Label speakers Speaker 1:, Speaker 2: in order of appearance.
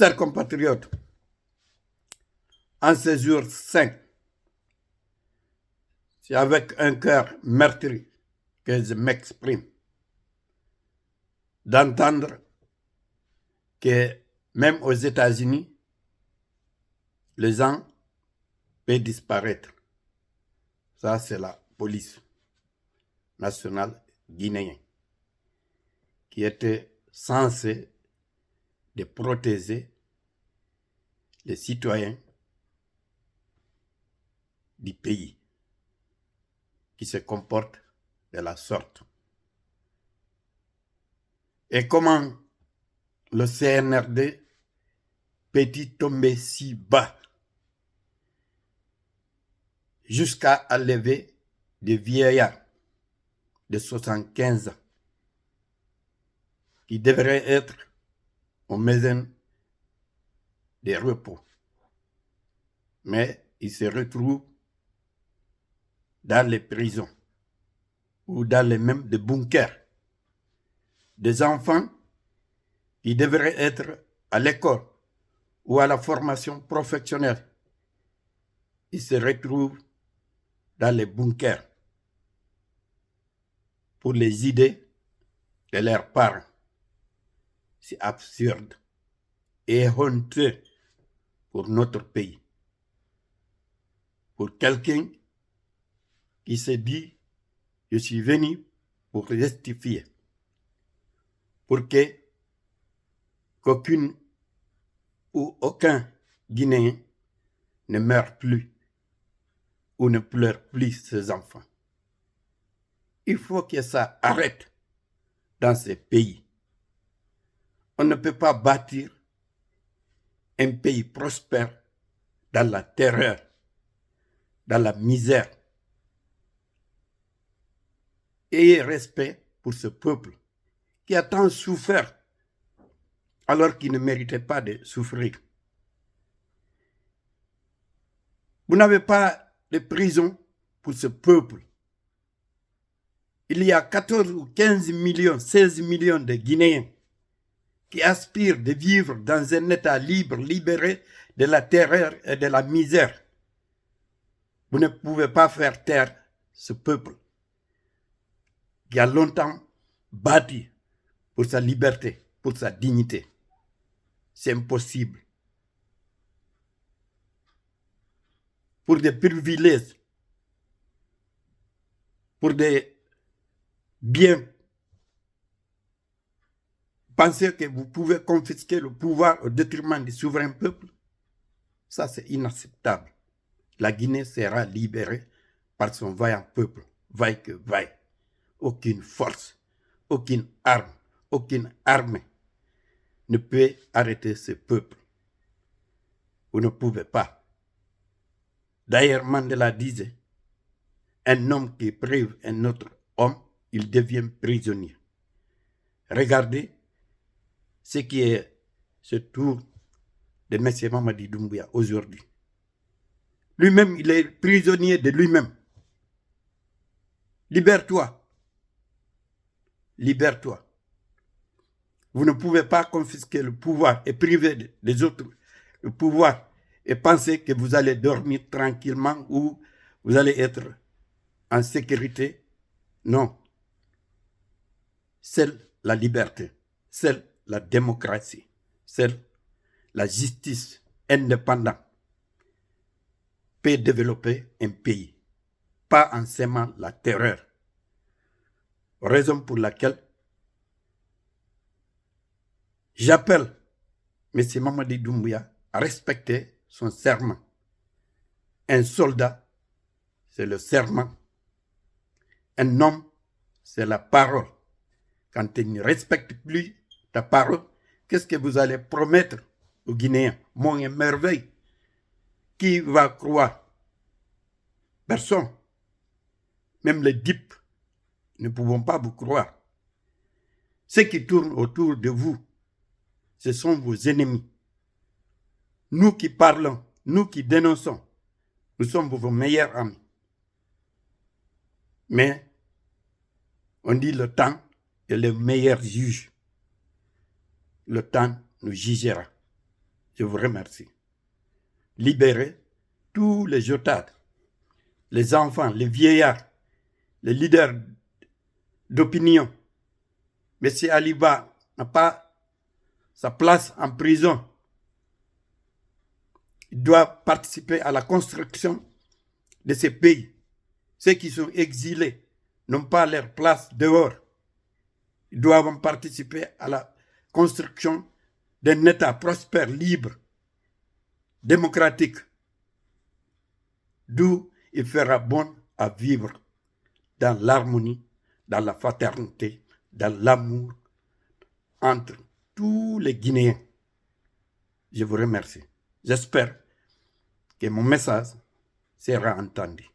Speaker 1: Chers compatriotes, en ces jours saints, c'est avec un cœur meurtri que je m'exprime d'entendre que même aux États-Unis, les gens peuvent disparaître. Ça, c'est la police nationale guinéenne qui était censée de protéger les citoyens du pays qui se comportent de la sorte. Et comment le CNRD peut-il tomber si bas jusqu'à enlever des vieillards de 75 ans qui devraient être aux maisons de repos. Mais ils se retrouvent dans les prisons ou dans les mêmes des bunkers. Des enfants qui devraient être à l'école ou à la formation professionnelle. Ils se retrouvent dans les bunkers pour les idées de leurs parents. C'est absurde et honteux pour notre pays. Pour quelqu'un qui se dit, je suis venu pour justifier, pour qu'aucune ou aucun Guinéen ne meure plus ou ne pleure plus ses enfants. Il faut que ça arrête dans ces pays. On ne peut pas bâtir un pays prospère dans la terreur, dans la misère. Ayez respect pour ce peuple qui a tant souffert alors qu'il ne méritait pas de souffrir. Vous n'avez pas de prison pour ce peuple. Il y a 14 ou 15 millions, 16 millions de Guinéens qui aspirent de vivre dans un état libre, libéré de la terreur et de la misère. Vous ne pouvez pas faire taire ce peuple qui a longtemps bâti pour sa liberté, pour sa dignité. C'est impossible. Pour des privilèges, pour des biens, pensez que vous pouvez confisquer le pouvoir au détriment du souverain peuple? Ça, c'est inacceptable. La Guinée sera libérée par son vaillant peuple, vaille que vaille. Aucune force, aucune armée ne peut arrêter ce peuple. Vous ne pouvez pas. D'ailleurs, Mandela disait, un homme qui prive un autre homme, il devient prisonnier. Regardez ce qui est ce tour de M. Mamadi Doumbouya aujourd'hui. Lui-même, il est prisonnier de lui-même. Libère-toi. Libère-toi. Vous ne pouvez pas confisquer le pouvoir et priver des autres le pouvoir et penser que vous allez dormir tranquillement ou vous allez être en sécurité. Non. Seule la liberté, seule la démocratie, seule la justice indépendante peut développer un pays, pas en sémant la terreur. Raison pour laquelle j'appelle M. Mamadi Doumbouya à respecter son serment. Un soldat, c'est le serment. Un homme, c'est la parole. Quand tu ne respectes plus ta parole, qu'est-ce que vous allez promettre aux Guinéens? Mon et merveille. Qui va croire? Personne. Même les dupes ne pouvons pas vous croire. Ceux qui tournent autour de vous, ce sont vos ennemis. Nous qui parlons, nous qui dénonçons, nous sommes vos meilleurs amis. Mais on dit le temps est le meilleur juge. Le temps nous jugera. Je vous remercie. Libérez tous les jotards, les enfants, les vieillards, les leaders d'opinion. M. Aliba n'a pas sa place en prison. Il doit participer à la construction de ces pays. Ceux qui sont exilés n'ont pas leur place dehors. Ils doivent participer à la construction d'un État prospère, libre, démocratique, d'où il fera bon à vivre dans l'harmonie, dans la fraternité, dans l'amour entre tous les Guinéens. Je vous remercie. J'espère que mon message sera entendu.